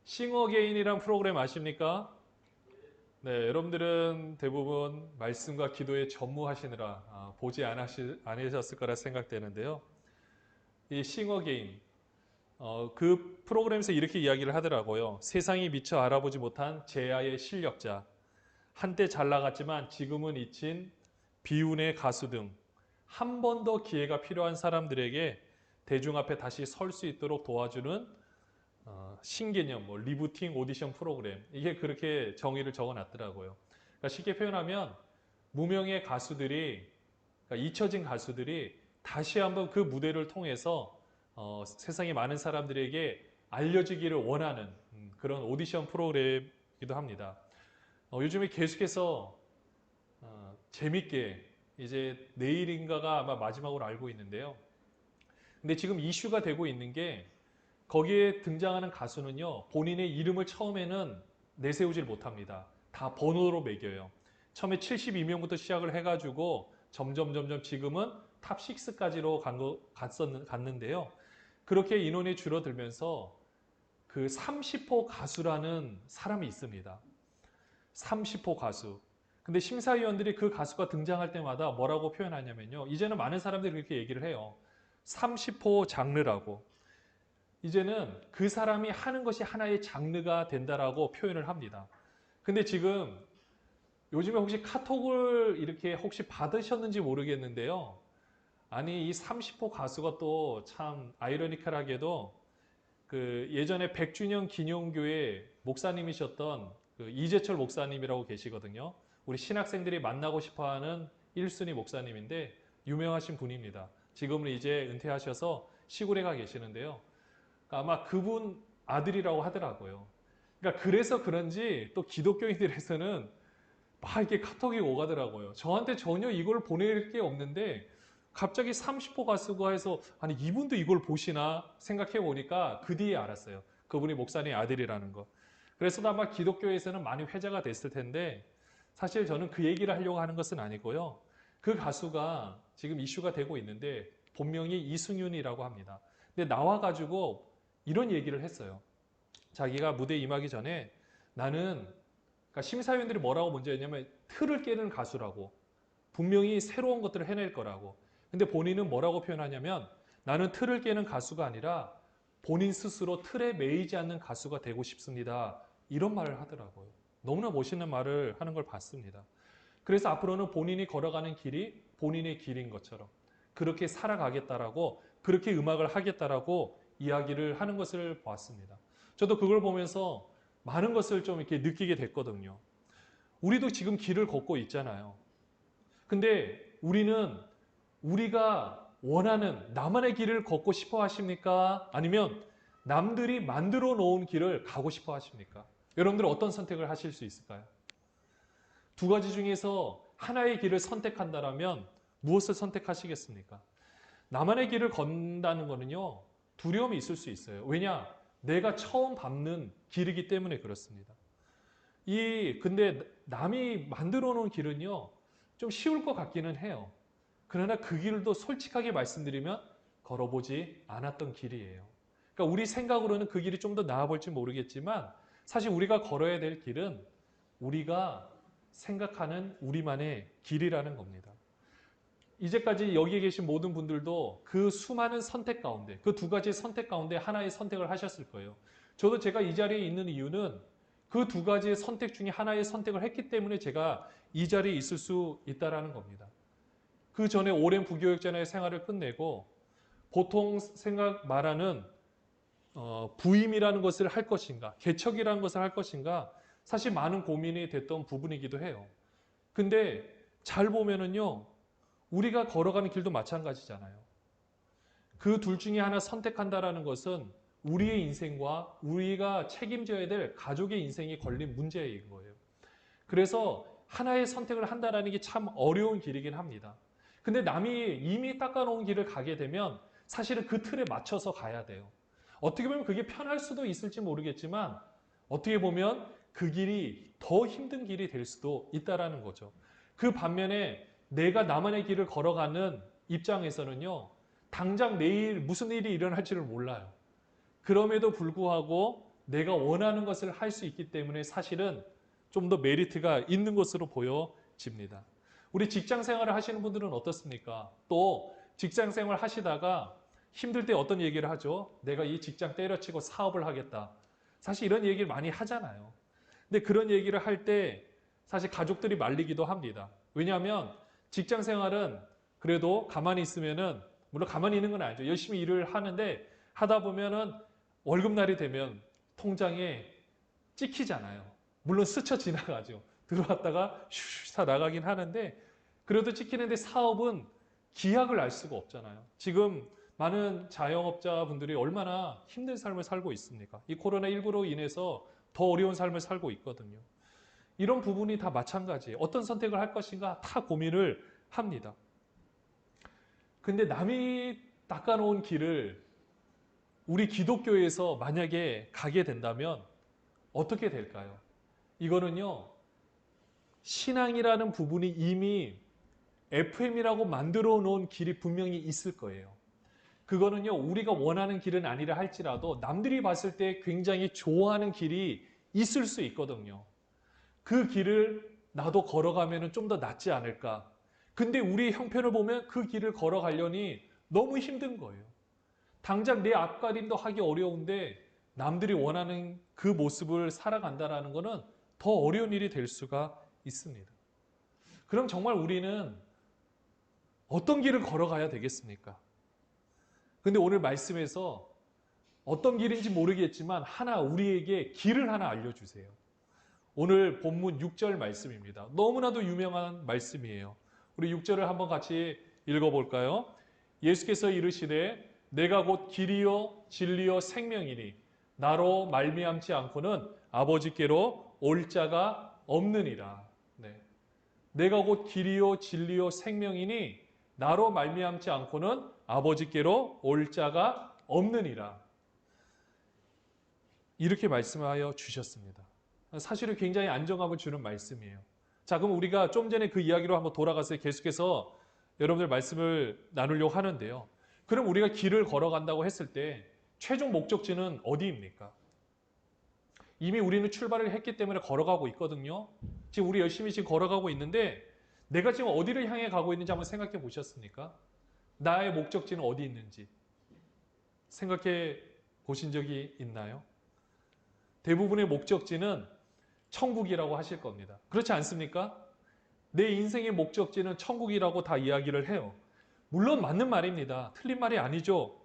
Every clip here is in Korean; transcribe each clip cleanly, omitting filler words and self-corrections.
싱어게인이란 프로그램 아십니까? 네, 여러분들은 대부분 말씀과 기도에 전무하시느라 보지 않으셨을 거라 생각되는데요. 이 싱어게인, 그 프로그램에서 이렇게 이야기를 하더라고요. 세상이 미처 알아보지 못한 제야의 실력자, 한때 잘 나갔지만 지금은 잊힌 비운의 가수 등 한 번 더 기회가 필요한 사람들에게 대중 앞에 다시 설 수 있도록 도와주는 신개념, 리부팅 오디션 프로그램 이게 그렇게 정의를 적어놨더라고요. 그러니까 쉽게 표현하면 무명의 가수들이 그러니까 잊혀진 가수들이 다시 한번 그 무대를 통해서 세상의 많은 사람들에게 알려지기를 원하는 그런 오디션 프로그램이기도 합니다. 요즘에 계속해서 재밌게 이제 내일인가가 아마 마지막으로 알고 있는데요. 근데 지금 이슈가 되고 있는 게 거기에 등장하는 가수는요, 본인의 이름을 처음에는 내세우질 못합니다. 다 번호로 매겨요. 처음에 72명부터 시작을 해가지고 점점 지금은 탑 6까지로 갔는데요. 그렇게 인원이 줄어들면서 그 30호 가수라는 사람이 있습니다. 30호 가수. 근데 심사위원들이 그 가수가 등장할 때마다 뭐라고 표현하냐면요. 이제는 많은 사람들이 그렇게 얘기를 해요. 30호 장르라고. 이제는 그 사람이 하는 것이 하나의 장르가 된다라고 표현을 합니다. 근데 지금 요즘에 혹시 카톡을 이렇게 혹시 받으셨는지 모르겠는데요. 아니, 이 30호 가수가 또 참 아이러니컬하게도 그 예전에 100주년 기념교회 목사님이셨던 그 이재철 목사님이라고 계시거든요. 우리 신학생들이 만나고 싶어 하는 1순위 목사님인데 유명하신 분입니다. 지금은 이제 은퇴하셔서 시골에 가 계시는데요. 아마 그분 아들이라고 하더라고요. 그러니까 그래서 그런지 또 기독교인들에서는 막 이렇게 카톡이 오가더라고요. 저한테 전혀 이걸 보낼 게 없는데 갑자기 30호 가수가 해서 아니 이분도 이걸 보시나 생각해 보니까 그 뒤에 알았어요. 그분이 목사님 아들이라는 거. 그래서 아마 기독교에서는 많이 회자가 됐을 텐데 사실 저는 그 얘기를 하려고 하는 것은 아니고요. 그 가수가 지금 이슈가 되고 있는데 본명이 이승윤이라고 합니다. 근데 나와가지고 이런 얘기를 했어요. 자기가 무대에 임하기 전에 나는 그러니까 심사위원들이 뭐라고 먼저 했냐면 틀을 깨는 가수라고 분명히 새로운 것들을 해낼 거라고. 근데 본인은 뭐라고 표현하냐면 나는 틀을 깨는 가수가 아니라 본인 스스로 틀에 매이지 않는 가수가 되고 싶습니다. 이런 말을 하더라고요. 너무나 멋있는 말을 하는 걸 봤습니다. 그래서 앞으로는 본인이 걸어가는 길이 본인의 길인 것처럼 그렇게 살아가겠다라고 그렇게 음악을 하겠다라고 이야기를 하는 것을 보았습니다. 저도 그걸 보면서 많은 것을 좀 이렇게 느끼게 됐거든요. 우리도 지금 길을 걷고 있잖아요. 근데 우리는 우리가 원하는 나만의 길을 걷고 싶어 하십니까? 아니면 남들이 만들어 놓은 길을 가고 싶어 하십니까? 여러분들 어떤 선택을 하실 수 있을까요? 두 가지 중에서 하나의 길을 선택한다면 무엇을 선택하시겠습니까? 나만의 길을 건다는 거는요, 두려움이 있을 수 있어요. 왜냐? 내가 처음 밟는 길이기 때문에 그렇습니다. 근데 남이 만들어 놓은 길은요, 좀 쉬울 것 같기는 해요. 그러나 그 길도 솔직하게 말씀드리면 걸어보지 않았던 길이에요. 그러니까 우리 생각으로는 그 길이 좀 더 나아 볼지 모르겠지만 사실 우리가 걸어야 될 길은 우리가 생각하는 우리만의 길이라는 겁니다. 이제까지 여기에 계신 모든 분들도 그 수많은 선택 가운데, 그 두 가지 선택 가운데 하나의 선택을 하셨을 거예요. 저도 제가 이 자리에 있는 이유는 그 두 가지의 선택 중에 하나의 선택을 했기 때문에 제가 이 자리에 있을 수 있다는 겁니다. 그 전에 오랜 부교육자의 생활을 끝내고 보통 생각 말하는 부임이라는 것을 할 것인가, 개척이라는 것을 할 것인가, 사실 많은 고민이 됐던 부분이기도 해요. 근데 잘 보면은요, 우리가 걸어가는 길도 마찬가지잖아요. 그 둘 중에 하나 선택한다라는 것은 우리의 인생과 우리가 책임져야 될 가족의 인생이 걸린 문제인 거예요. 그래서 하나의 선택을 한다라는 게 참 어려운 길이긴 합니다. 근데 남이 이미 닦아놓은 길을 가게 되면 사실은 그 틀에 맞춰서 가야 돼요. 어떻게 보면 그게 편할 수도 있을지 모르겠지만 어떻게 보면 그 길이 더 힘든 길이 될 수도 있다라는 거죠. 그 반면에 내가 나만의 길을 걸어가는 입장에서는요, 당장 내일 무슨 일이 일어날지를 몰라요. 그럼에도 불구하고 내가 원하는 것을 할 수 있기 때문에 사실은 좀 더 메리트가 있는 것으로 보여집니다. 우리 직장 생활을 하시는 분들은 어떻습니까? 또 직장 생활 하시다가 힘들 때 어떤 얘기를 하죠? 내가 이 직장 때려치고 사업을 하겠다. 사실 이런 얘기를 많이 하잖아요. 근데 그런 얘기를 할 때 사실 가족들이 말리기도 합니다. 왜냐하면 직장 생활은 그래도 가만히 있으면은, 물론 가만히 있는 건 아니죠. 열심히 일을 하는데 하다 보면은 월급날이 되면 통장에 찍히잖아요. 물론 스쳐 지나가죠. 들어왔다가 슈슈 다 나가긴 하는데 그래도 찍히는데 사업은 기약을 알 수가 없잖아요. 지금 많은 자영업자분들이 얼마나 힘든 삶을 살고 있습니까? 이 코로나19로 인해서 더 어려운 삶을 살고 있거든요. 이런 부분이 다 마찬가지예요. 어떤 선택을 할 것인가 다 고민을 합니다. 근데 남이 닦아놓은 길을 우리 기독교에서 만약에 가게 된다면 어떻게 될까요? 이거는요, 신앙이라는 부분이 이미 FM이라고 만들어 놓은 길이 분명히 있을 거예요. 그거는요, 우리가 원하는 길은 아니라 할지라도 남들이 봤을 때 굉장히 좋아하는 길이 있을 수 있거든요. 그 길을 나도 걸어가면 좀 더 낫지 않을까. 근데 우리 형편을 보면 그 길을 걸어가려니 너무 힘든 거예요. 당장 내 앞가림도 하기 어려운데 남들이 원하는 그 모습을 살아간다는 것은 더 어려운 일이 될 수가 있습니다. 그럼 정말 우리는 어떤 길을 걸어가야 되겠습니까? 근데 오늘 말씀에서 어떤 길인지 모르겠지만 하나 우리에게 길을 하나 알려주세요. 오늘 본문 6절 말씀입니다. 너무나도 유명한 말씀이에요. 우리 6절을 한번 같이 읽어볼까요? 예수께서 이르시되 내가 곧 길이요 진리요 생명이니 나로 말미암지 않고는 아버지께로 올 자가 없느니라. 네. 내가 곧 길이요 진리요 생명이니 나로 말미암지 않고는 아버지께로 올 자가 없느니라. 이렇게 말씀하여 주셨습니다. 사실은 굉장히 안정감을 주는 말씀이에요. 자, 그럼 우리가 좀 전에 그 이야기로 한번 돌아가서 계속해서 여러분들 말씀을 나누려고 하는데요. 그럼 우리가 길을 걸어간다고 했을 때 최종 목적지는 어디입니까? 이미 우리는 출발을 했기 때문에 걸어가고 있거든요. 지금 우리 열심히 지금 걸어가고 있는데 내가 지금 어디를 향해 가고 있는지 한번 생각해 보셨습니까? 나의 목적지는 어디 있는지 생각해 보신 적이 있나요? 대부분의 목적지는 천국이라고 하실 겁니다. 그렇지 않습니까? 내 인생의 목적지는 천국이라고 다 이야기를 해요. 물론 맞는 말입니다. 틀린 말이 아니죠.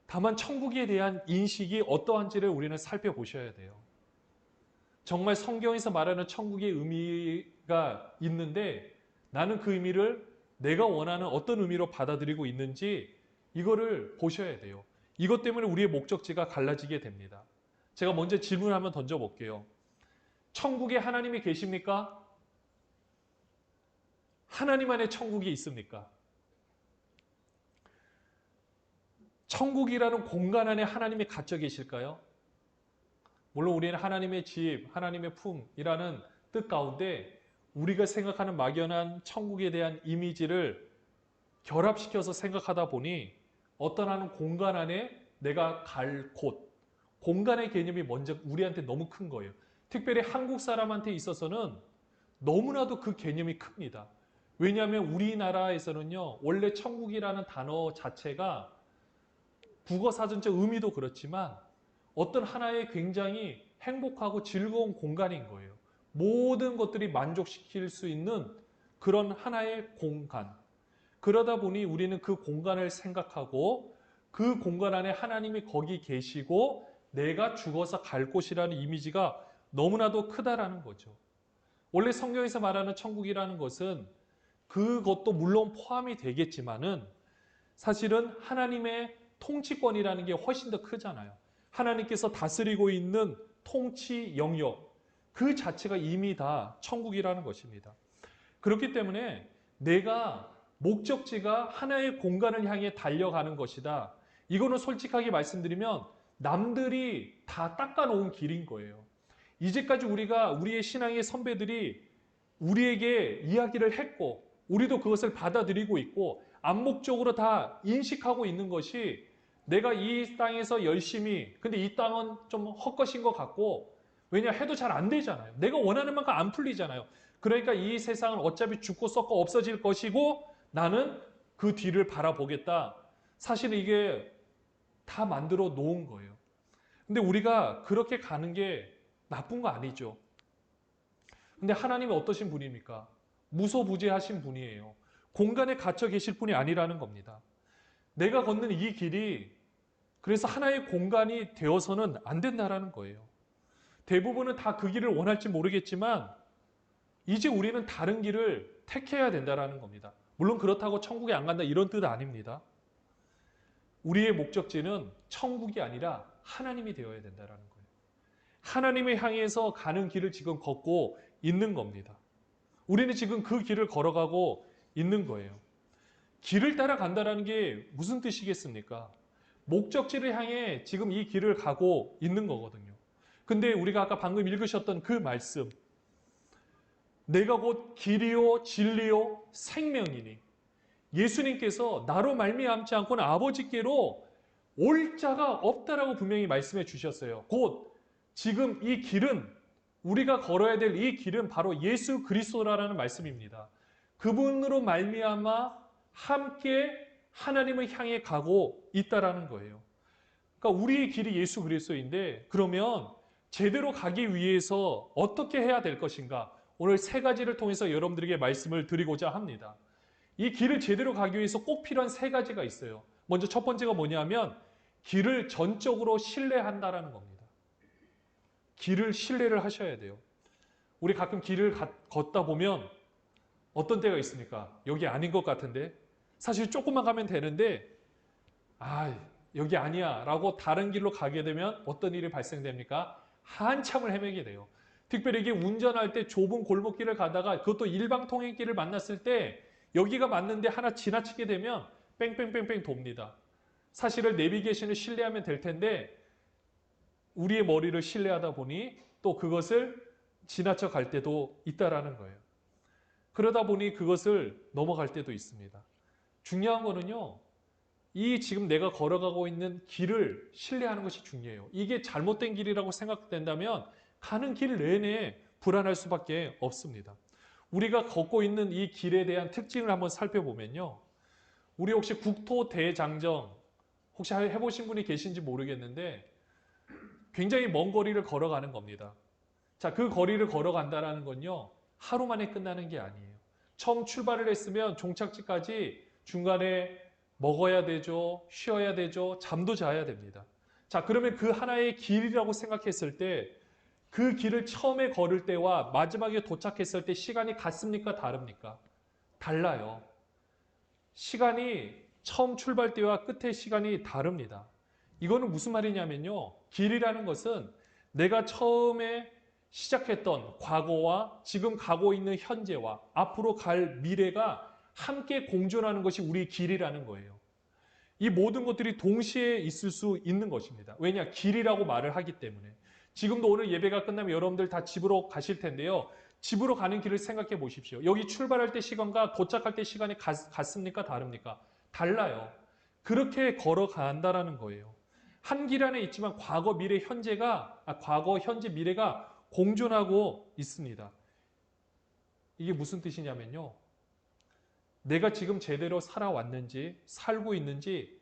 다만 천국에 대한 인식이 어떠한지를 우리는 살펴보셔야 돼요. 정말 성경에서 말하는 천국의 의미가 있는데 나는 그 의미를 내가 원하는 어떤 의미로 받아들이고 있는지 이거를 보셔야 돼요. 이것 때문에 우리의 목적지가 갈라지게 됩니다. 제가 먼저 질문을 한번 던져볼게요. 천국에 하나님이 계십니까? 하나님 안에 천국이 있습니까? 천국이라는 공간 안에 하나님이 갇혀 계실까요? 물론 우리는 하나님의 집, 하나님의 품이라는 뜻 가운데 우리가 생각하는 막연한 천국에 대한 이미지를 결합시켜서 생각하다 보니 어떤 하는 공간 안에 내가 갈 곳, 공간의 개념이 먼저 우리한테 너무 큰 거예요. 특별히 한국 사람한테 있어서는 너무나도 그 개념이 큽니다. 왜냐하면 우리나라에서는요, 원래 천국이라는 단어 자체가 국어사전적 의미도 그렇지만 어떤 하나의 굉장히 행복하고 즐거운 공간인 거예요. 모든 것들이 만족시킬 수 있는 그런 하나의 공간. 그러다 보니 우리는 그 공간을 생각하고 그 공간 안에 하나님이 거기 계시고 내가 죽어서 갈 곳이라는 이미지가 너무나도 크다라는 거죠. 원래 성경에서 말하는 천국이라는 것은 그것도 물론 포함이 되겠지만은 사실은 하나님의 통치권이라는 게 훨씬 더 크잖아요. 하나님께서 다스리고 있는 통치 영역 그 자체가 이미 다 천국이라는 것입니다. 그렇기 때문에 내가 목적지가 하나의 공간을 향해 달려가는 것이다. 이거는 솔직하게 말씀드리면 남들이 다 닦아놓은 길인 거예요. 이제까지 우리의 신앙의 선배들이 우리에게 이야기를 했고 우리도 그것을 받아들이고 있고 암묵적으로 다 인식하고 있는 것이 내가 이 땅에서 열심히, 근데 이 땅은 좀 헛것인 것 같고, 왜냐 해도 잘 안 되잖아요. 내가 원하는 만큼 안 풀리잖아요. 그러니까 이 세상은 어차피 죽고 썩고 없어질 것이고 나는 그 뒤를 바라보겠다. 사실 이게 다 만들어 놓은 거예요. 근데 우리가 그렇게 가는 게 나쁜 거 아니죠. 근데 하나님이 어떠신 분입니까? 무소부재하신 분이에요. 공간에 갇혀 계실 분이 아니라는 겁니다. 내가 걷는 이 길이 그래서 하나의 공간이 되어서는 안 된다라는 거예요. 대부분은 다 그 길을 원할지 모르겠지만 이제 우리는 다른 길을 택해야 된다라는 겁니다. 물론 그렇다고 천국에 안 간다 이런 뜻 아닙니다. 우리의 목적지는 천국이 아니라 하나님이 되어야 된다라는 거예요. 하나님을 향해서 가는 길을 지금 걷고 있는 겁니다. 우리는 지금 그 길을 걸어가고 있는 거예요. 길을 따라 간다는 게 무슨 뜻이겠습니까? 목적지를 향해 지금 이 길을 가고 있는 거거든요. 근데 우리가 아까 방금 읽으셨던 그 말씀, 내가 곧 길이요 진리요 생명이니, 예수님께서 나로 말미암지 않고는 아버지께로 올 자가 없다라고 분명히 말씀해 주셨어요. 곧 지금 이 길은, 우리가 걸어야 될 이 길은 바로 예수 그리스도라는 말씀입니다. 그분으로 말미암아 함께 하나님을 향해 가고 있다라는 거예요. 그러니까 우리의 길이 예수 그리스도인데, 그러면 제대로 가기 위해서 어떻게 해야 될 것인가? 오늘 세 가지를 통해서 여러분들에게 말씀을 드리고자 합니다. 이 길을 제대로 가기 위해서 꼭 필요한 세 가지가 있어요. 먼저 첫 번째가 뭐냐면 길을 전적으로 신뢰한다라는 겁니다. 길을 신뢰를 하셔야 돼요. 우리 가끔 길을 걷다 보면 어떤 때가 있습니까? 여기 아닌 것 같은데? 사실 조금만 가면 되는데 여기 아니야 라고 다른 길로 가게 되면 어떤 일이 발생됩니까? 한참을 헤매게 돼요. 특별히 이게 운전할 때 좁은 골목길을 가다가 그것도 일방통행길을 만났을 때 여기가 맞는데 하나 지나치게 되면 뺑뺑뺑뺑 돕니다. 사실은 내비게이션을 신뢰하면 될 텐데 우리의 머리를 신뢰하다 보니 또 그것을 지나쳐 갈 때도 있다라는 거예요. 그러다 보니 그것을 넘어갈 때도 있습니다. 중요한 거는요, 이 지금 내가 걸어가고 있는 길을 신뢰하는 것이 중요해요. 이게 잘못된 길이라고 생각된다면 가는 길 내내 불안할 수밖에 없습니다. 우리가 걷고 있는 이 길에 대한 특징을 한번 살펴보면요. 우리 혹시 국토대장정 혹시 해보신 분이 계신지 모르겠는데 굉장히 먼 거리를 걸어가는 겁니다. 자, 그 거리를 걸어간다는 건요. 하루 만에 끝나는 게 아니에요. 처음 출발을 했으면 종착지까지 중간에 먹어야 되죠. 쉬어야 되죠. 잠도 자야 됩니다. 자, 그러면 그 하나의 길이라고 생각했을 때 그 길을 처음에 걸을 때와 마지막에 도착했을 때 시간이 같습니까? 다릅니까? 달라요. 시간이 처음 출발 때와 끝의 시간이 다릅니다. 이거는 무슨 말이냐면요. 길이라는 것은 내가 처음에 시작했던 과거와 지금 가고 있는 현재와 앞으로 갈 미래가 함께 공존하는 것이 우리 길이라는 거예요. 이 모든 것들이 동시에 있을 수 있는 것입니다. 왜냐? 길이라고 말을 하기 때문에. 지금도 오늘 예배가 끝나면 여러분들 다 집으로 가실 텐데요. 집으로 가는 길을 생각해 보십시오. 여기 출발할 때 시간과 도착할 때 시간이 같습니까? 다릅니까? 달라요. 그렇게 걸어간다라는 거예요. 한 길 안에 있지만 과거, 미래, 과거, 현재, 미래가 공존하고 있습니다. 이게 무슨 뜻이냐면요. 내가 지금 제대로 살아왔는지, 살고 있는지,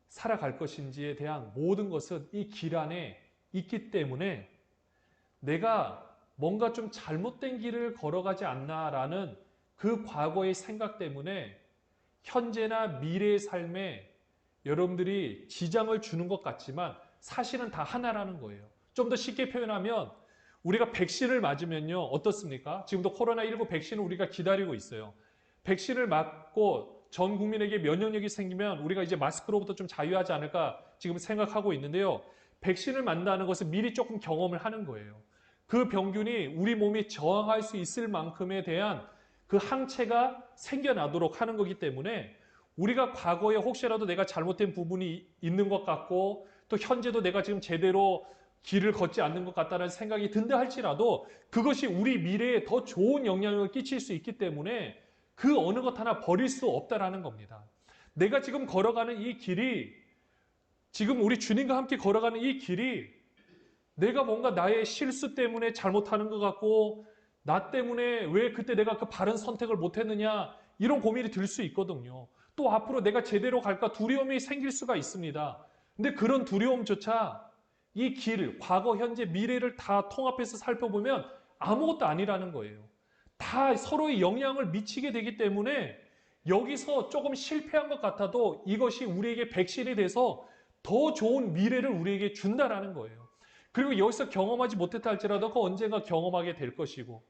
살아갈 것인지에 대한 모든 것은 이 길 안에 있기 때문에 내가 뭔가 좀 잘못된 길을 걸어가지 않나라는 그 과거의 생각 때문에 현재나 미래의 삶에 여러분들이 지장을 주는 것 같지만 사실은 다 하나라는 거예요. 좀 더 쉽게 표현하면 우리가 백신을 맞으면요. 어떻습니까? 지금도 코로나19 백신을 우리가 기다리고 있어요. 백신을 맞고 전 국민에게 면역력이 생기면 우리가 이제 마스크로부터 좀 자유하지 않을까 지금 생각하고 있는데요. 백신을 맞는다는 것은 미리 조금 경험을 하는 거예요. 그 병균이 우리 몸이 저항할 수 있을 만큼에 대한 그 항체가 생겨나도록 하는 거기 때문에 우리가 과거에 혹시라도 내가 잘못된 부분이 있는 것 같고 또 현재도 내가 지금 제대로 길을 걷지 않는 것 같다는 생각이 든다 할지라도 그것이 우리 미래에 더 좋은 영향을 끼칠 수 있기 때문에 그 어느 것 하나 버릴 수 없다라는 겁니다. 내가 지금 걸어가는 이 길이 지금 우리 주님과 함께 걸어가는 이 길이 내가 뭔가 나의 실수 때문에 잘못하는 것 같고 나 때문에 왜 그때 내가 그 바른 선택을 못했느냐 이런 고민이 들 수 있거든요. 또 앞으로 내가 제대로 갈까 두려움이 생길 수가 있습니다. 근데 그런 두려움조차 이 길, 과거, 현재, 미래를 다 통합해서 살펴보면 아무것도 아니라는 거예요. 다 서로의 영향을 미치게 되기 때문에 여기서 조금 실패한 것 같아도 이것이 우리에게 백신이 돼서 더 좋은 미래를 우리에게 준다라는 거예요. 그리고 여기서 경험하지 못했다 할지라도 그 언젠가 경험하게 될 것이고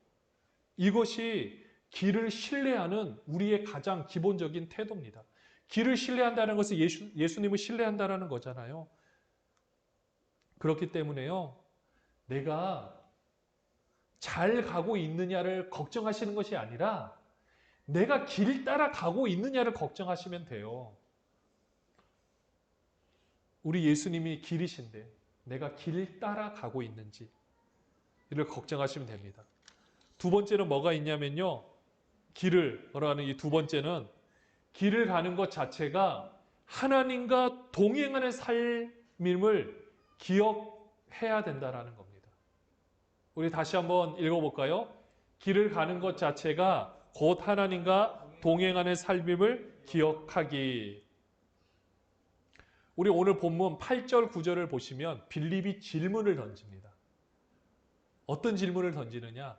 이것이 길을 신뢰하는 우리의 가장 기본적인 태도입니다. 길을 신뢰한다는 것은 예수님을 신뢰한다는 거잖아요. 그렇기 때문에요. 내가 잘 가고 있느냐를 걱정하시는 것이 아니라 내가 길 따라 가고 있느냐를 걱정하시면 돼요. 우리 예수님이 길이신데 내가 길 따라 가고 있는지 이를 걱정하시면 됩니다. 두 번째는 뭐가 있냐면요. 길을 걸어가는 이 두 번째는 길을 가는 것 자체가 하나님과 동행하는 삶임을 기억해야 된다는 겁니다. 우리 다시 한번 읽어볼까요? 길을 가는 것 자체가 곧 하나님과 동행하는 삶임을 기억하기. 우리 오늘 본문 8절 9절을 보시면 빌립이 질문을 던집니다. 어떤 질문을 던지느냐?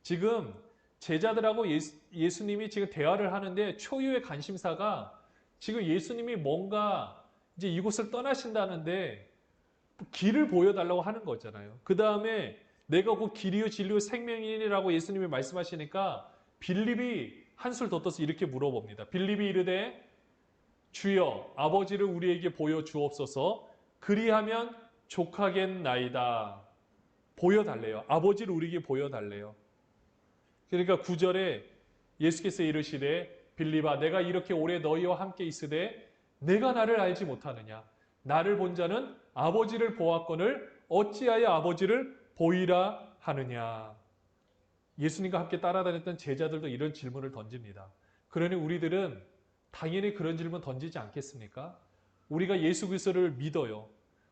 지금 제자들하고 예수님이 지금 대화를 하는데 초유의 관심사가 지금 예수님이 뭔가 이제 이곳을 떠나신다는데 길을 보여달라고 하는 거잖아요. 그 다음에 내가 곧 길이요 진리요 생명이라고 예수님이 말씀하시니까 빌립이 한술 더 떠서 이렇게 물어봅니다. 빌립이 이르되 주여 아버지를 우리에게 보여주옵소서 그리하면 족하겠나이다. 보여달래요. 아버지를 우리에게 보여달래요. 그러니까 9절에 예수께서 이르시되 빌립아 내가 이렇게 오래 너희와 함께 있으되 내가 나를 알지 못하느냐. 나를 본 자는 아버지를 보았거늘 어찌하여 아버지를 보이라 하느냐. 예수님과 함께 따라다녔던 제자들도 이런 질문을 던집니다. 그러니 우리들은 당연히 그런 질문 던지지 않겠습니까? 우리가 예수 그리스도를 믿어요.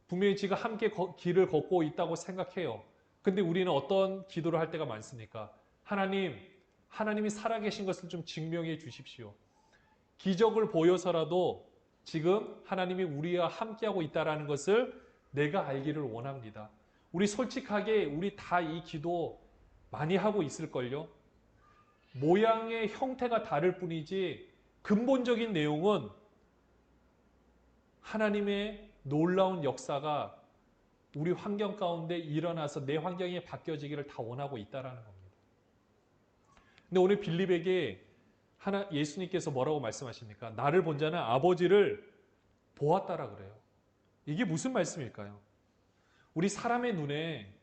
분명히 지금 함께 길을 걷고 있다고 생각해요. 근데 우리는 어떤 기도를 할 때가 많습니까? 하나님이 살아계신 것을 좀 증명해 주십시오. 기적을 보여서라도 지금 하나님이 우리와 함께하고 있다는 것을 내가 알기를 원합니다. 우리 솔직하게 우리 다 이 기도 많이 하고 있을걸요? 모양의 형태가 다를 뿐이지 근본적인 내용은 하나님의 놀라운 역사가 우리 환경 가운데 일어나서 내 환경이 바뀌어지기를 다 원하고 있다는 겁니다. 근데 오늘 빌립에게 예수님께서 뭐라고 말씀하십니까? 나를 본 자는 아버지를 보았다라 그래요. 이게 무슨 말씀일까요? 우리 사람의 눈에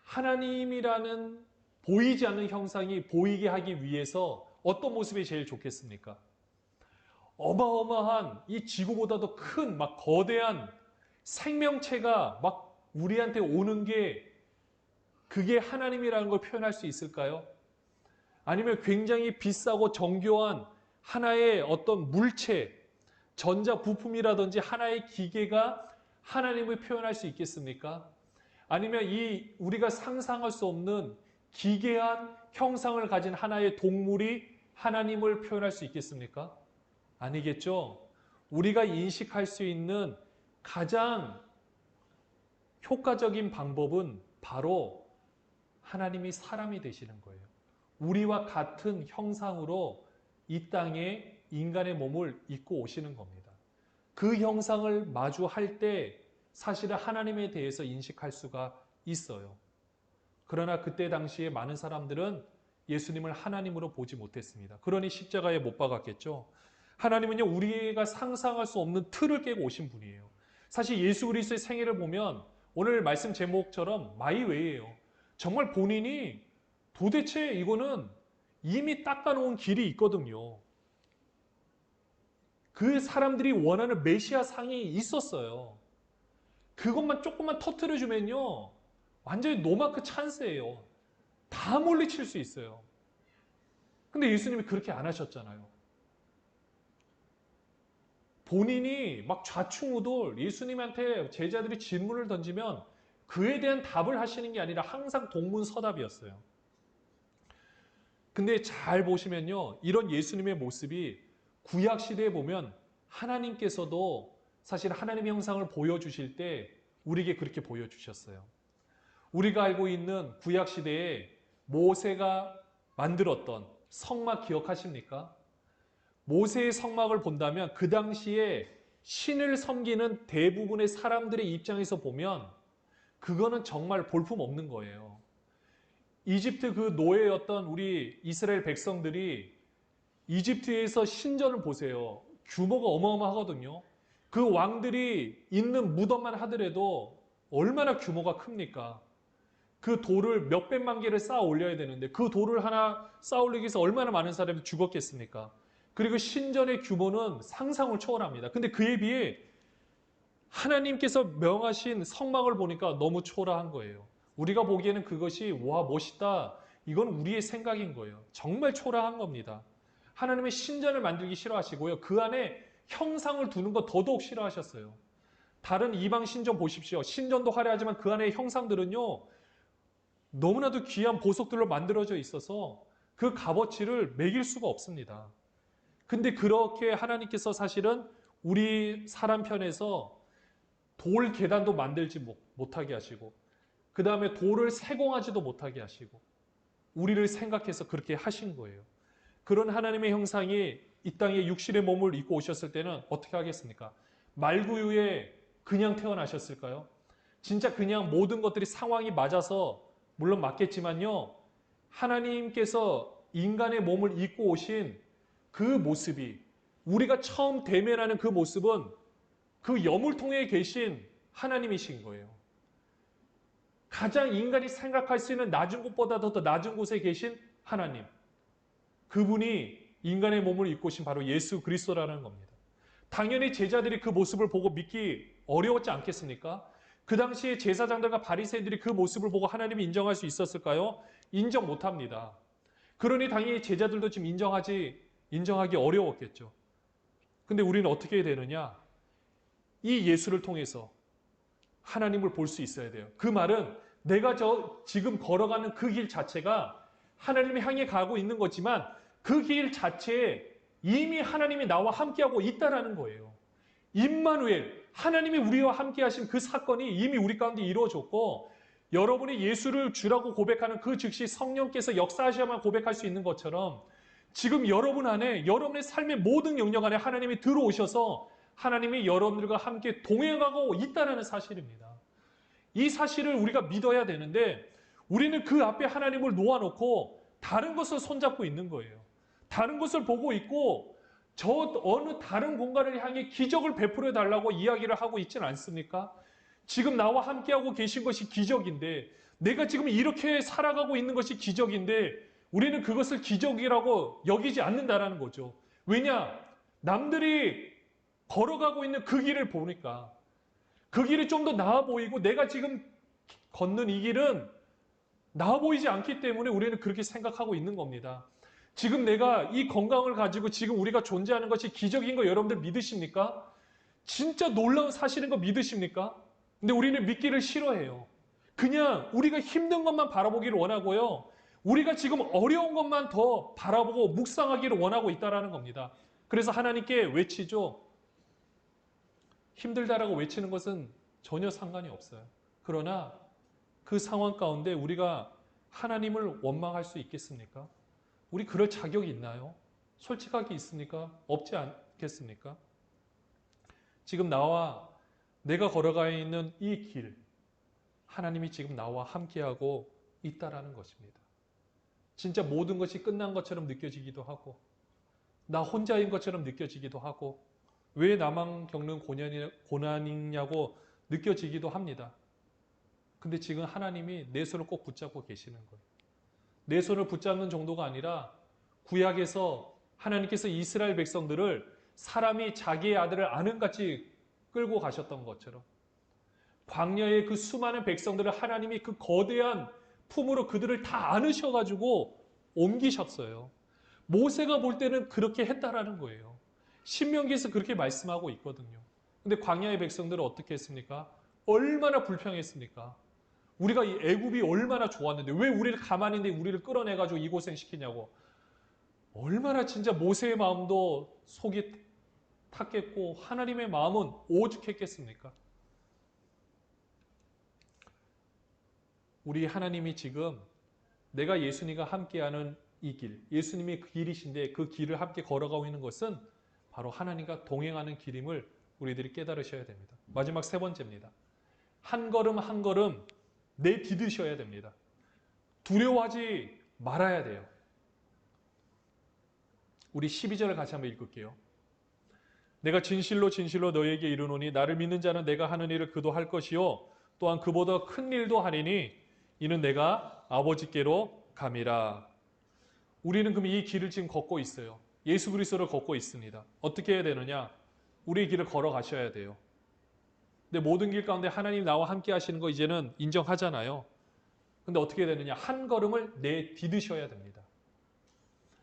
하나님이라는 보이지 않는 형상이 보이게 하기 위해서 어떤 모습이 제일 좋겠습니까? 어마어마한 이 지구보다도 큰 막 거대한 생명체가 막 우리한테 오는 게 그게 하나님이라는 걸 표현할 수 있을까요? 아니면 굉장히 비싸고 정교한 하나의 어떤 물체, 전자 부품이라든지 하나의 기계가 하나님을 표현할 수 있겠습니까? 아니면 이 우리가 상상할 수 없는 기괴한 형상을 가진 하나의 동물이 하나님을 표현할 수 있겠습니까? 아니겠죠? 우리가 인식할 수 있는 가장 효과적인 방법은 바로 하나님이 사람이 되시는 거예요. 우리와 같은 형상으로 이 땅에 인간의 몸을 입고 오시는 겁니다. 그 형상을 마주할 때 사실은 하나님에 대해서 인식할 수가 있어요. 그러나 그때 당시에 많은 사람들은 예수님을 하나님으로 보지 못했습니다. 그러니 십자가에 못 박았겠죠. 하나님은요, 우리가 상상할 수 없는 틀을 깨고 오신 분이에요. 사실 예수 그리스도의 생애를 보면 오늘 말씀 제목처럼 마이웨이예요. 정말 본인이 도대체 이거는 이미 닦아놓은 길이 있거든요. 그 사람들이 원하는 메시아 상이 있었어요. 그것만 조금만 터트려주면요. 완전히 노마크 찬스예요. 다 물리칠 수 있어요. 근데 예수님이 그렇게 안 하셨잖아요. 본인이 막 좌충우돌 예수님한테 제자들이 질문을 던지면 그에 대한 답을 하시는 게 아니라 항상 동문서답이었어요. 근데 잘 보시면요, 이런 예수님의 모습이 구약 시대에 보면 하나님께서도 사실 하나님의 형상을 보여주실 때 우리에게 그렇게 보여주셨어요. 우리가 알고 있는 구약 시대에 모세가 만들었던 성막 기억하십니까? 모세의 성막을 본다면 그 당시에 신을 섬기는 대부분의 사람들의 입장에서 보면 그거는 정말 볼품 없는 거예요. 이집트 그 노예였던 우리 이스라엘 백성들이 이집트에서 신전을 보세요. 규모가 어마어마하거든요. 그 왕들이 있는 무덤만 하더라도 얼마나 규모가 큽니까? 그 돌을 몇백만 개를 쌓아 올려야 되는데 그 돌을 하나 쌓아 올리기 위해서 얼마나 많은 사람이 죽었겠습니까? 그리고 신전의 규모는 상상을 초월합니다. 근데 그에 비해 하나님께서 명하신 성막을 보니까 너무 초라한 거예요. 우리가 보기에는 그것이 와 멋있다. 이건 우리의 생각인 거예요. 정말 초라한 겁니다. 하나님의 신전을 만들기 싫어하시고요. 그 안에 형상을 두는 거 더더욱 싫어하셨어요. 다른 이방 신전 보십시오. 신전도 화려하지만 그 안에 형상들은요. 너무나도 귀한 보석들로 만들어져 있어서 그 값어치를 매길 수가 없습니다. 근데 그렇게 하나님께서 사실은 우리 사람 편에서 돌 계단도 만들지 못하게 하시고 그 다음에 돌을 세공하지도 못하게 하시고 우리를 생각해서 그렇게 하신 거예요. 그런 하나님의 형상이 이 땅에 육신의 몸을 입고 오셨을 때는 어떻게 하겠습니까? 말구유에 그냥 태어나셨을까요? 진짜 그냥 모든 것들이 상황이 맞아서 물론 맞겠지만요. 하나님께서 인간의 몸을 입고 오신 그 모습이 우리가 처음 대면하는 그 모습은 그 여물통에 계신 하나님이신 거예요. 가장 인간이 생각할 수 있는 낮은 곳보다도 더 낮은 곳에 계신 하나님. 그분이 인간의 몸을 입고 오신 바로 예수 그리스도라는 겁니다. 당연히 제자들이 그 모습을 보고 믿기 어려웠지 않겠습니까? 그 당시에 제사장들과 바리새인들이 그 모습을 보고 하나님이 인정할 수 있었을까요? 인정 못합니다. 그러니 당연히 제자들도 지금 인정하기 어려웠겠죠. 근데 우리는 어떻게 해야 되느냐? 이 예수를 통해서 하나님을 볼 수 있어야 돼요. 그 말은 내가 지금 걸어가는 그 길 자체가 하나님을 향해 가고 있는 거지만 그 길 자체에 이미 하나님이 나와 함께하고 있다라는 거예요. 임마누엘, 하나님이 우리와 함께하신 그 사건이 이미 우리 가운데 이루어졌고 여러분이 예수를 주라고 고백하는 그 즉시 성령께서 역사하셔야만 고백할 수 있는 것처럼 지금 여러분 안에 여러분의 삶의 모든 영역 안에 하나님이 들어오셔서 하나님이 여러분들과 함께 동행하고 있다는 사실입니다. 이 사실을 우리가 믿어야 되는데 우리는 그 앞에 하나님을 놓아놓고 다른 것을 손잡고 있는 거예요. 다른 것을 보고 있고 저 어느 다른 공간을 향해 기적을 베풀어 달라고 이야기를 하고 있지는 않습니까? 지금 나와 함께하고 계신 것이 기적인데 내가 지금 이렇게 살아가고 있는 것이 기적인데 우리는 그것을 기적이라고 여기지 않는다라는 거죠. 왜냐? 남들이 걸어가고 있는 그 길을 보니까 그 길이 좀 더 나아 보이고 내가 지금 걷는 이 길은 나아 보이지 않기 때문에 우리는 그렇게 생각하고 있는 겁니다. 지금 내가 이 건강을 가지고 지금 우리가 존재하는 것이 기적인 거 여러분들 믿으십니까? 진짜 놀라운 사실인 거 믿으십니까? 근데 우리는 믿기를 싫어해요. 그냥 우리가 힘든 것만 바라보기를 원하고요. 우리가 지금 어려운 것만 더 바라보고 묵상하기를 원하고 있다는 겁니다. 그래서 하나님께 외치죠. 힘들다라고 외치는 것은 전혀 상관이 없어요. 그러나 그 상황 가운데 우리가 하나님을 원망할 수 있겠습니까? 우리 그럴 자격이 있나요? 솔직하게 있습니까? 없지 않겠습니까? 지금 나와 내가 걸어가 있는 이 길, 하나님이 지금 나와 함께하고 있다라는 것입니다. 진짜 모든 것이 끝난 것처럼 느껴지기도 하고 나 혼자인 것처럼 느껴지기도 하고 왜 나만 겪는 고난이냐고 느껴지기도 합니다. 근데 지금 하나님이 내 손을 꼭 붙잡고 계시는 거예요. 내 손을 붙잡는 정도가 아니라 구약에서 하나님께서 이스라엘 백성들을 사람이 자기의 아들을 아는같이 끌고 가셨던 것처럼 광야의 그 수많은 백성들을 하나님이 그 거대한 품으로 그들을 다 안으셔가지고 옮기셨어요. 모세가 볼 때는 그렇게 했다라는 거예요. 신명기에서 그렇게 말씀하고 있거든요. 근데 광야의 백성들은 어떻게 했습니까? 얼마나 불평했습니까? 우리가 이 애굽이 얼마나 좋았는데 왜 우리를 가만히 있는데 우리를 끌어내가지고 이 고생 시키냐고. 얼마나 진짜 모세의 마음도 속이 탔겠고 하나님의 마음은 오죽했겠습니까? 우리 하나님이 지금 내가 예수님과 함께하는 이 길, 예수님이 그 길이신데 그 길을 함께 걸어가고 있는 것은 바로 하나님과 동행하는 길임을 우리들이 깨달으셔야 됩니다. 마지막 세 번째입니다. 한 걸음 한 걸음 내디디셔야 됩니다. 두려워하지 말아야 돼요. 우리 12절을 같이 한번 읽을게요. 내가 진실로 진실로 너에게 이르노니 나를 믿는 자는 내가 하는 일을 그도 할 것이요 또한 그보다 큰 일도 하리니 이는 내가 아버지께로 감이라. 우리는 그럼 이 길을 지금 걷고 있어요. 예수 그리스도를 걷고 있습니다. 어떻게 해야 되느냐? 우리의 길을 걸어가셔야 돼요. 근데 모든 길 가운데 하나님 나와 함께 하시는 거 이제는 인정하잖아요. 근데 어떻게 해야 되느냐? 한 걸음을 내디디셔야 됩니다.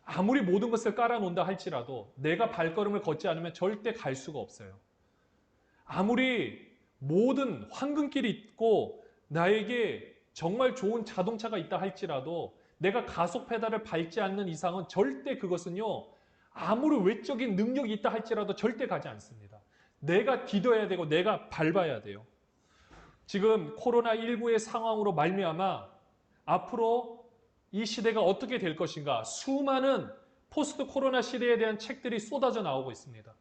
아무리 모든 것을 깔아놓는다 할지라도 내가 발걸음을 걷지 않으면 절대 갈 수가 없어요. 아무리 모든 황금길이 있고 나에게 정말 좋은 자동차가 있다 할지라도 내가 가속 페달을 밟지 않는 이상은 절대 그것은요, 아무리 외적인 능력이 있다 할지라도 절대 가지 않습니다. 내가 디뎌야 되고 내가 밟아야 돼요. 지금 코로나19의 상황으로 말미암아 앞으로 이 시대가 어떻게 될 것인가, 수많은 포스트 코로나 시대에 대한 책들이 쏟아져 나오고 있습니다.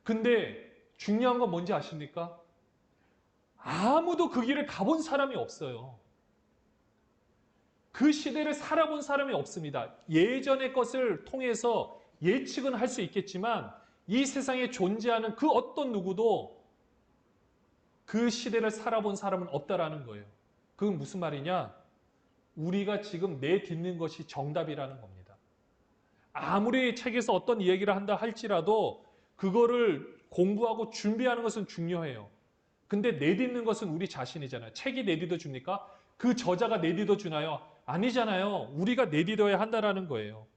근데 중요한 건 뭔지 아십니까? 아무도 그 길을 가본 사람이 없어요. 그 시대를 살아본 사람이 없습니다. 예전의 것을 통해서 예측은 할 수 있겠지만 이 세상에 존재하는 그 어떤 누구도 그 시대를 살아본 사람은 없다라는 거예요. 그건 무슨 말이냐? 우리가 지금 내딛는 것이 정답이라는 겁니다. 아무리 책에서 어떤 이야기를 한다 할지라도 그거를 공부하고 준비하는 것은 중요해요. 근데 내딛는 것은 우리 자신이잖아요. 책이 내딛어 줍니까? 그 저자가 내딛어 주나요? 아니잖아요. 우리가 내딛어야 한다라는 거예요.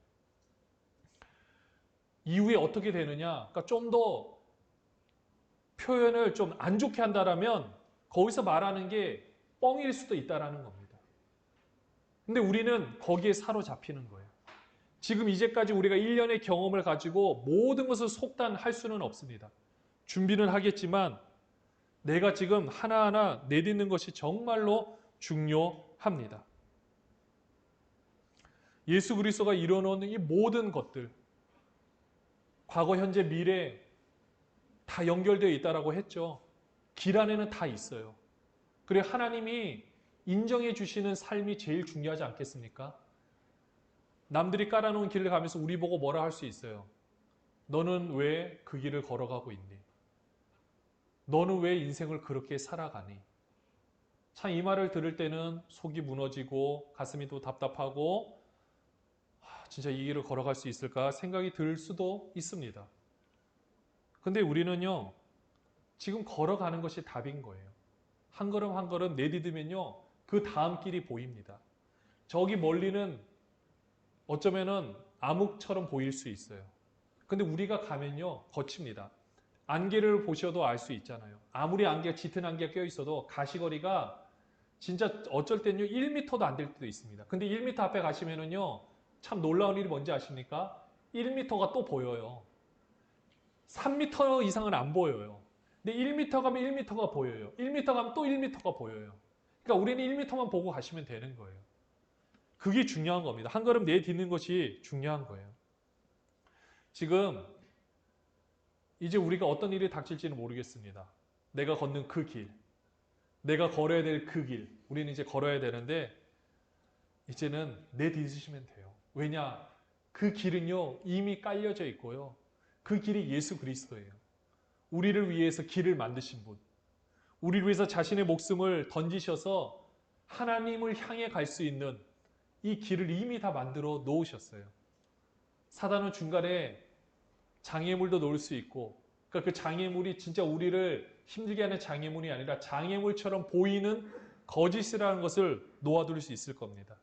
이후에 어떻게 되느냐? 그러니까 좀 더 표현을 좀 안 좋게 한다라면 거기서 말하는 게 뻥일 수도 있다라는 겁니다. 근데 우리는 거기에 사로잡히는 거예요. 지금 이제까지 우리가 1년의 경험을 가지고 모든 것을 속단할 수는 없습니다. 준비는 하겠지만 내가 지금 하나하나 내딛는 것이 정말로 중요합니다. 예수 그리스도가 이뤄놓은 이 모든 것들, 과거, 현재, 미래 다 연결되어 있다라고 했죠. 길 안에는 다 있어요. 그래 하나님이 인정해 주시는 삶이 제일 중요하지 않겠습니까? 남들이 깔아놓은 길을 가면서 우리 보고 뭐라 할 수 있어요. 너는 왜 그 길을 걸어가고 있니? 너는 왜 인생을 그렇게 살아가니? 참 이 말을 들을 때는 속이 무너지고 가슴이 또 답답하고 진짜 이 길을 걸어갈 수 있을까 생각이 들 수도 있습니다. 근데 우리는요, 지금 걸어가는 것이 답인 거예요. 한 걸음 한 걸음 내디디면요, 그 다음 길이 보입니다. 저기 멀리는 어쩌면은 암흑처럼 보일 수 있어요. 근데 우리가 가면요, 거칩니다. 안개를 보셔도 알 수 있잖아요. 아무리 안개, 짙은 안개가 껴 있어도 가시거리가 진짜 어쩔 때는요, 1m도 안 될 때도 있습니다. 근데 1m 앞에 가시면은요, 참 놀라운 일이 뭔지 아십니까? 1m가 또 보여요. 3m 이상은 안 보여요. 근데 1m 가면 1m가 보여요. 1m 가면 또 1m가 보여요. 그러니까 우리는 1m만 보고 가시면 되는 거예요. 그게 중요한 겁니다. 한 걸음 내딛는 것이 중요한 거예요. 지금 이제 우리가 어떤 일이 닥칠지는 모르겠습니다. 내가 걷는 그 길, 내가 걸어야 될 그 길, 우리는 이제 걸어야 되는데 이제는 내딛으시면 돼요. 왜냐? 그 길은요, 이미 깔려져 있고요. 그 길이 예수 그리스도예요. 우리를 위해서 길을 만드신 분. 우리를 위해서 자신의 목숨을 던지셔서 하나님을 향해 갈 수 있는 이 길을 이미 다 만들어 놓으셨어요. 사단은 중간에 장애물도 놓을 수 있고, 그러니까 그 장애물이 진짜 우리를 힘들게 하는 장애물이 아니라 장애물처럼 보이는 거짓이라는 것을 놓아둘 수 있을 겁니다.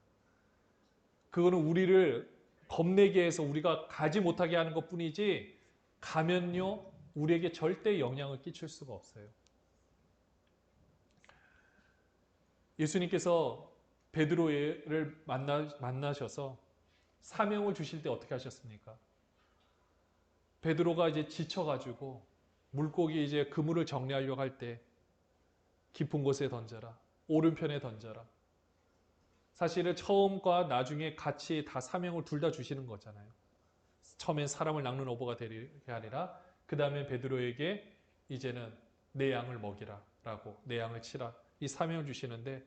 그거는 우리를 겁내게 해서 우리가 가지 못하게 하는 것 뿐이지 가면요 우리에게 절대 영향을 끼칠 수가 없어요. 예수님께서 베드로를 만나셔서 사명을 주실 때 어떻게 하셨습니까? 베드로가 이제 지쳐가지고 물고기 이제 그물을 정리하려고 할 때 깊은 곳에 던져라. 오른편에 던져라. 사실은 처음과 나중에 같이 다 사명을 둘 다 주시는 거잖아요. 처음엔 사람을 낚는 어부가 되게 아니라 그 다음에 베드로에게 이제는 내 양을 먹이라 라고 내 양을 치라 이 사명을 주시는데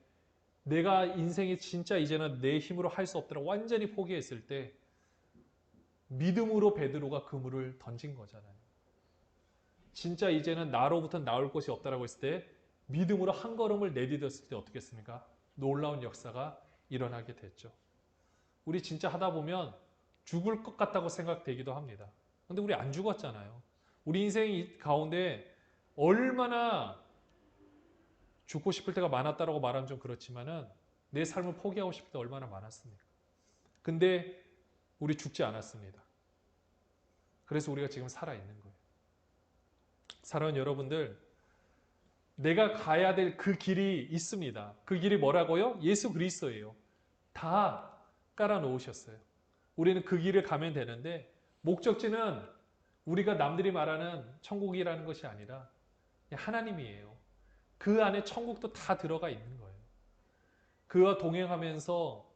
내가 인생이 진짜 이제는 내 힘으로 할 수 없더라 완전히 포기했을 때 믿음으로 베드로가 그물을 던진 거잖아요. 진짜 이제는 나로부터 나올 것이 없다라고 했을 때 믿음으로 한 걸음을 내디뎠을 때 어떻게 했습니까? 놀라운 역사가 일어나게 됐죠. 우리 진짜 하다 보면 죽을 것 같다고 생각되기도 합니다. 근데 우리 안 죽었잖아요. 우리 인생 가운데 얼마나 죽고 싶을 때가 많았다라고 말하면 좀 그렇지만은 내 삶을 포기하고 싶을 때 얼마나 많았습니까? 근데 우리 죽지 않았습니다. 그래서 우리가 지금 살아있는 거예요. 사랑하는 여러분들, 내가 가야 될 그 길이 있습니다. 그 길이 뭐라고요? 예수 그리스도예요. 다 깔아놓으셨어요. 우리는 그 길을 가면 되는데 목적지는 우리가 남들이 말하는 천국이라는 것이 아니라 하나님이에요. 그 안에 천국도 다 들어가 있는 거예요. 그와 동행하면서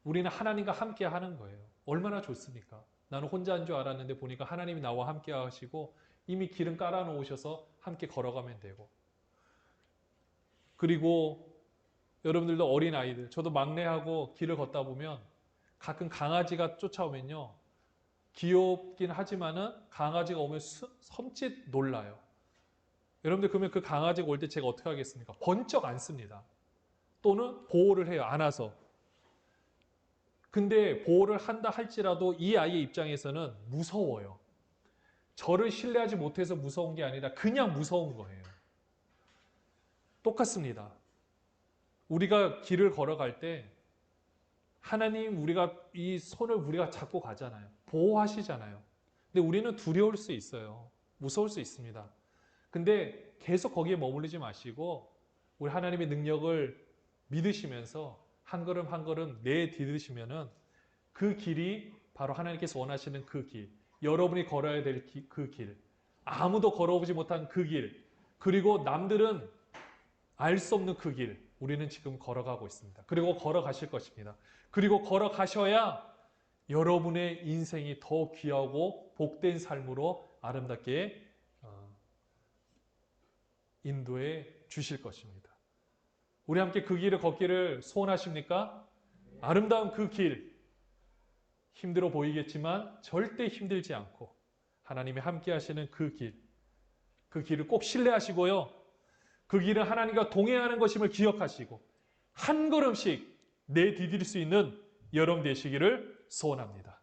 우리는 하나님과 함께 하는 거예요. 얼마나 좋습니까? 나는 혼자인 줄 알았는데 보니까 하나님이 나와 함께 하시고 이미 길은 깔아놓으셔서 함께 걸어가면 되고 그리고 여러분들도 어린아이들 저도 막내하고 길을 걷다 보면 가끔 강아지가 쫓아오면요 귀엽긴 하지만은 강아지가 오면 섬찟 놀라요. 여러분들 그러면 그 강아지가 올 때 제가 어떻게 하겠습니까? 번쩍 안습니다. 또는 보호를 해요. 안아서. 근데 보호를 한다 할지라도 이 아이의 입장에서는 무서워요. 저를 신뢰하지 못해서 무서운 게 아니라 그냥 무서운 거예요. 똑같습니다. 우리가 길을 걸어갈 때 하나님 우리가 이 손을 우리가 잡고 가잖아요. 보호하시잖아요. 근데 우리는 두려울 수 있어요. 무서울 수 있습니다. 근데 계속 거기에 머무르지 마시고 우리 하나님의 능력을 믿으시면서 한 걸음 한 걸음 내디디시면은 그 길이 바로 하나님께서 원하시는 그 길, 여러분이 걸어야 될 그 길, 아무도 걸어보지 못한 그 길, 그리고 남들은 알 수 없는 그 길, 우리는 지금 걸어가고 있습니다. 그리고 걸어가실 것입니다. 그리고 걸어가셔야 여러분의 인생이 더 귀하고 복된 삶으로 아름답게 인도해 주실 것입니다. 우리 함께 그 길을 걷기를 소원하십니까? 아름다운 그 길, 힘들어 보이겠지만 절대 힘들지 않고 하나님이 함께 하시는 그 길, 그 길을 꼭 신뢰하시고요. 그 길은 하나님과 동행하는 것임을 기억하시고 한 걸음씩 내디딜 수 있는 여러분 되시기를 소원합니다.